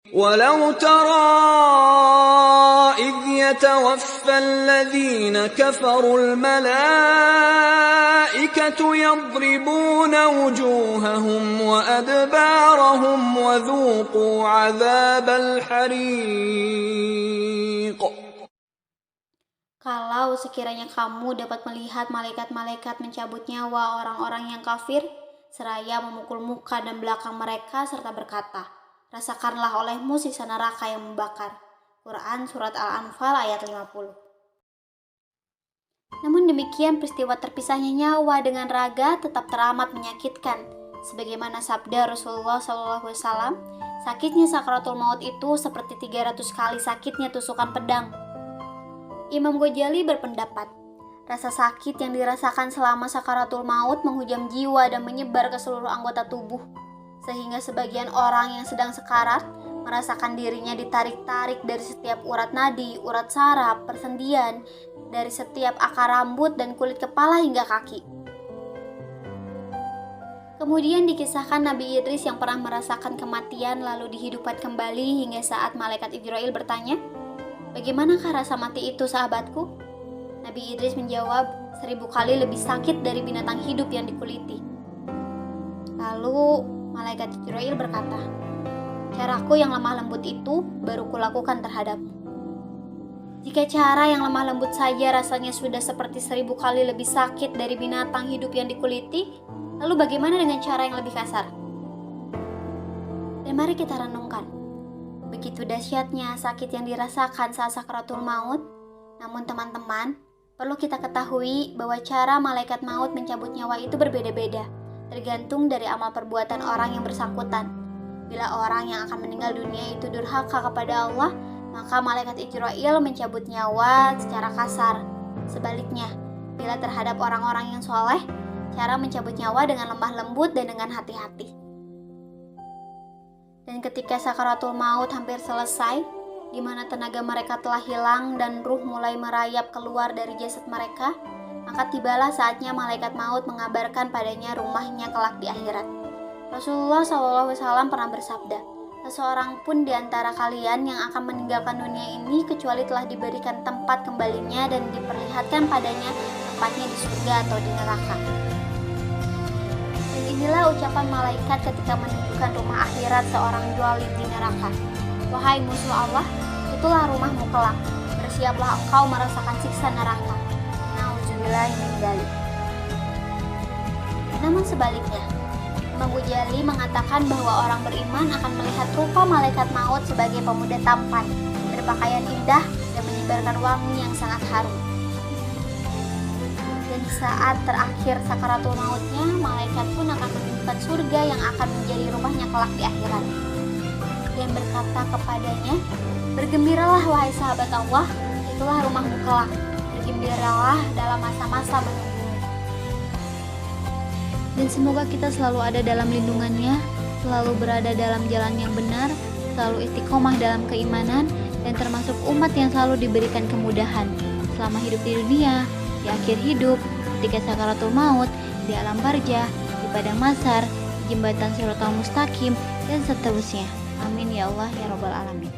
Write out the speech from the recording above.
ولو ترى إذ يتوفى الذين كفروا الملائكة يضربون وجوههم وأدبارهم وذوقوا عذاب الحريق. Kalau sekiranya kamu dapat melihat malaikat-malaikat mencabut nyawa orang-orang yang kafir, seraya memukul muka dan belakang mereka serta berkata, rasakanlah olehmu siksa neraka yang membakar. Quran Surat Al-Anfal ayat 50. Namun demikian peristiwa terpisahnya nyawa dengan raga tetap teramat menyakitkan. Sebagaimana sabda Rasulullah SAW, sakitnya sakaratul maut itu seperti 300 kali sakitnya tusukan pedang. Imam Ghazali berpendapat, rasa sakit yang dirasakan selama sakaratul maut menghujam jiwa dan menyebar ke seluruh anggota tubuh, sehingga sebagian orang yang sedang sekarat merasakan dirinya ditarik-tarik dari setiap urat nadi, urat saraf, persendian, dari setiap akar rambut dan kulit kepala hingga kaki. Kemudian dikisahkan Nabi Idris yang pernah merasakan kematian lalu dihidupkan kembali hingga saat malaikat Jibril bertanya, bagaimanakah rasa mati itu sahabatku? Nabi Idris menjawab, 1000 kali lebih sakit dari binatang hidup yang dikuliti. Lalu malaikat Jibril berkata, caraku yang lemah lembut itu baru kulakukan terhadapmu. Jika cara yang lemah lembut saja rasanya sudah seperti 1000 kali lebih sakit dari binatang hidup yang dikuliti, lalu bagaimana dengan cara yang lebih kasar? Dan mari kita renungkan. Begitu dahsyatnya sakit yang dirasakan saat sakaratul maut, namun teman-teman, perlu kita ketahui bahwa cara malaikat maut mencabut nyawa itu berbeda-beda, tergantung dari amal perbuatan orang yang bersangkutan. Bila orang yang akan meninggal dunia itu durhaka kepada Allah, maka malaikat Jibril mencabut nyawa secara kasar. Sebaliknya, bila terhadap orang-orang yang soleh, cara mencabut nyawa dengan lemah lembut dan dengan hati-hati. Dan ketika sakaratul maut hampir selesai, di mana tenaga mereka telah hilang dan ruh mulai merayap keluar dari jasad mereka, maka tibalah saatnya malaikat maut mengabarkan padanya rumahnya kelak di akhirat. Rasulullah SAW pernah bersabda, seseorang pun di antara kalian yang akan meninggalkan dunia ini kecuali telah diberikan tempat kembalinya dan diperlihatkan padanya tempatnya di surga atau di neraka. Dan inilah ucapan malaikat ketika menunjukkan rumah akhirat seorang zalim di neraka. Wahai musuh Allah, itulah rumahmu kelak. Bersiaplah engkau merasakan siksa neraka. Nauzubillahi min dzalik. Namun sebaliknya, Imam Ghazali mengatakan bahwa orang beriman akan melihat rupa malaikat maut sebagai pemuda tampan, berpakaian indah dan menyebarkan wangi yang sangat harum. Dan di saat terakhir sakaratul mautnya, malaikat pun akan menunjukkan surga yang akan menjadi rumahnya kelak di akhirat. Dan berkata kepadanya, bergembiralah wahai sahabat Allah, itulah rumahmu kelak. Bergembiralah dalam masa-masa menunggumu. Dan semoga kita selalu ada dalam lindungannya, selalu berada dalam jalan yang benar, selalu istiqomah dalam keimanan, dan termasuk umat yang selalu diberikan kemudahan selama hidup di dunia, di akhir hidup, ketika sakaratul maut, di alam barzah, di padang mahsyar, di jembatan Shiratal Mustaqim, dan seterusnya. Amin ya Allah ya Rabbal Alamin.